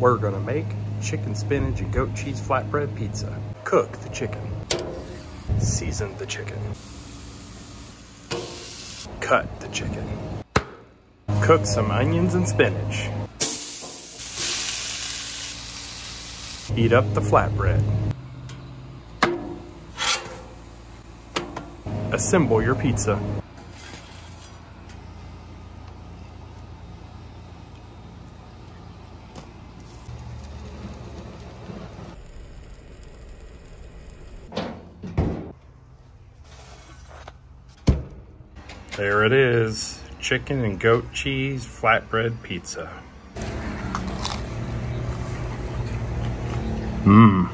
We're gonna make chicken, spinach, and goat cheese flatbread pizza. Cook the chicken. Season the chicken. Cut the chicken. Cook some onions and spinach. Heat up the flatbread. Assemble your pizza. There it is, chicken and goat cheese flatbread pizza. Mmm.